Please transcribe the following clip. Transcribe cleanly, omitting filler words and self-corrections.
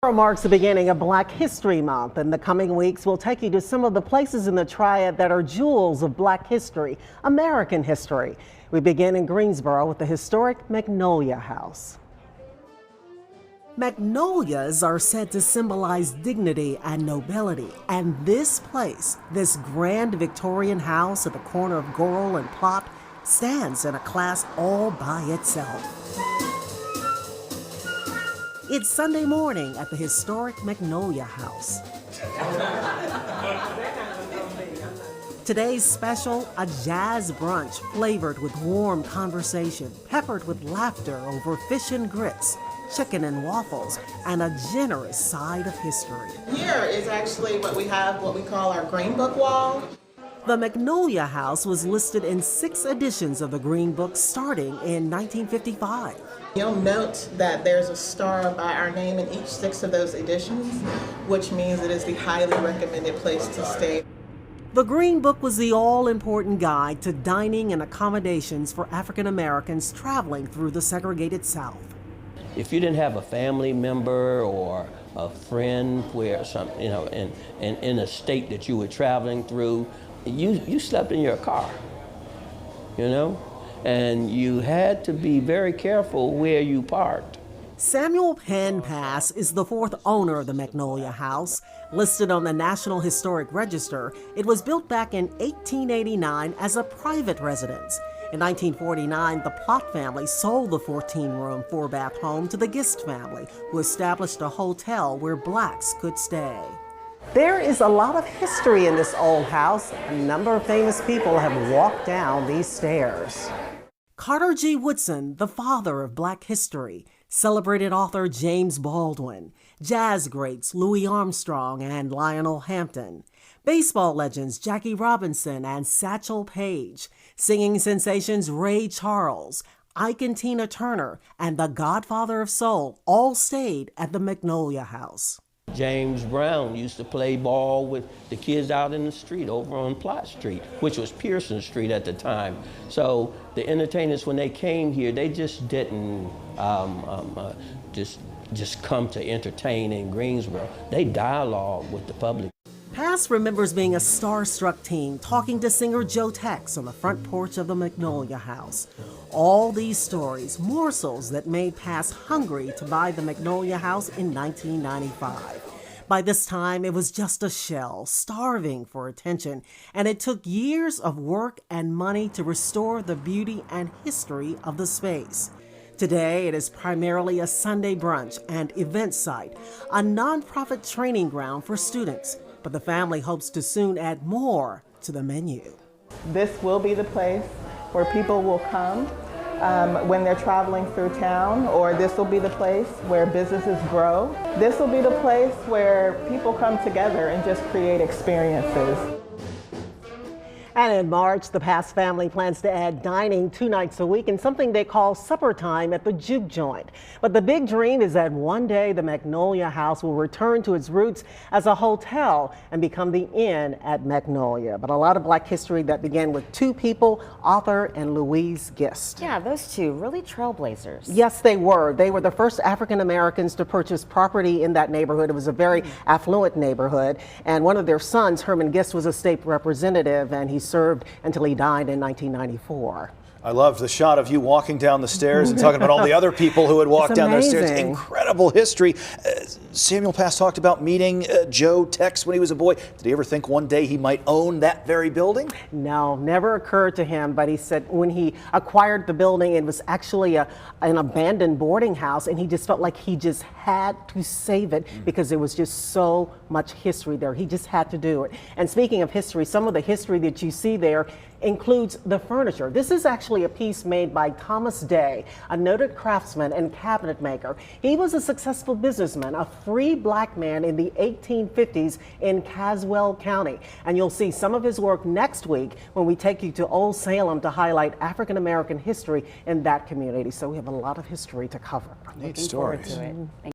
Tomorrow marks the beginning of Black History Month. In the coming weeks, we'll take you to some of the places in the Triad that are jewels of Black history, American history. We begin in Greensboro with the historic Magnolia House. Magnolias are said to symbolize dignity and nobility, and this place, this grand Victorian house at the corner of Goral and Plott, stands in a class all by itself. It's Sunday morning at the historic Magnolia House. Today's special, a jazz brunch flavored with warm conversation, peppered with laughter over fish and grits, chicken and waffles, and a generous side of history. Here is actually what we call our Green Book wall. The Magnolia House was listed in 6 editions of the Green Book starting in 1955. You'll note that there's a star by our name in each 6 of those editions, which means it is the highly recommended place to stay. The Green Book was the all-important guide to dining and accommodations for African Americans traveling through the segregated South. If you didn't have a family member or a friend where in a state that you were traveling through, you slept in your car, and you had to be very careful where you parked. Samuel Penn Pass is the 4th owner of the Magnolia House. Listed on the National Historic Register, it was built back in 1889 as a private residence. In 1949, the Plott family sold the 14-room, 4-bath home to the Gist family, who established a hotel where blacks could stay. There is a lot of history in this old house. A number of famous people have walked down these stairs. Carter G. Woodson, the father of Black history, celebrated author James Baldwin, jazz greats Louis Armstrong and Lionel Hampton, baseball legends Jackie Robinson and Satchel Paige, singing sensations Ray Charles, Ike and Tina Turner, and the Godfather of Soul all stayed at the Magnolia House. James Brown used to play ball with the kids out in the street over on Plott Street, which was Pearson Street at the time. So the entertainers, when they came here, they just didn't just come to entertain in Greensboro. They dialogued with the public. Pass remembers being a starstruck teen talking to singer Joe Tex on the front porch of the Magnolia House. All these stories, morsels that made Pass hungry to buy the Magnolia House in 1995. By this time, it was just a shell, starving for attention, and it took years of work and money to restore the beauty and history of the space. Today, it is primarily a Sunday brunch and event site, a nonprofit training ground for students, but the family hopes to soon add more to the menu. This will be the place where people will come when they're traveling through town, or this will be the place where businesses grow. This will be the place where people come together and just create experiences. And in March, the Pass family plans to add dining 2 nights a week and something they call supper time at the Juke Joint. But the big dream is that one day the Magnolia House will return to its roots as a hotel and become the inn at Magnolia. But a lot of Black history that began with 2 people, author and Louise Gist. Yeah, those 2 really trailblazers. Yes, they were. They were the first African Americans to purchase property in that neighborhood. It was a very affluent neighborhood. And one of their sons, Herman Gist, was a state representative, and he served until he died in 1994. I loved the shot of you walking down the stairs and talking about all the other people who had walked down those stairs. Incredible history. Samuel Pass talked about meeting Joe Tex when he was a boy. Did he ever think one day he might own that very building? No, never occurred to him, but he said when he acquired the building, it was actually an abandoned boarding house, and he just felt like he just had to save it because there was just so much history there. He just had to do it. And speaking of history, some of the history that you see there includes the furniture. This is actually a piece made by Thomas Day, a noted craftsman and cabinet maker. He was a successful businessman, a free Black man in the 1850s in Caswell County. And you'll see some of his work next week when we take you to Old Salem to highlight African American history in that community. So we have a lot of history to cover. Neat stories. Looking forward to it.